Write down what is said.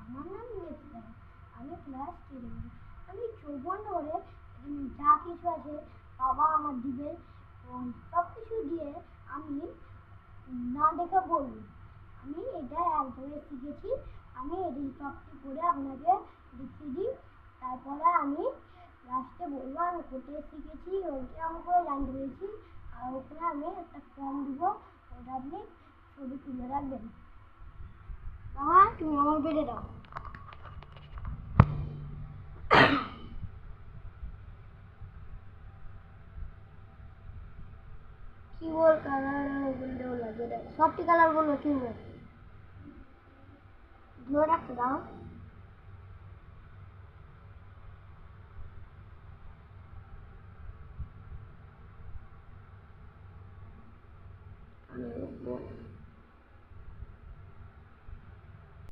আমার নাম নেত্রা, আমি ক্লাস 10 এ। আমি চোখ বন্ধ করে যা কিছু আছে বাবা আমার দিবে এবং সব কিছু দিয়ে আমি না দেখে বলব। আমি এটা একভাবে শিখেছি। আমি এই সবটি করে আপনাকে দেখিয়ে দিই, তারপরে আমি লাস্টে বলবো আমি কোথায় শিখেছি, ওইটা আমি করে জানতে পেরেছি। আর ওখানে আমি একটা ফর্ম দিব, ওটা আপনি ছবি তুলে রাখবেন। বাবা তুমি আমার বেড়ে দাও। কিবোর্ড কালার বললেও লাগে, সবটি কালার বললো কিবোর্ড ধরে রাখতে দাও। আমি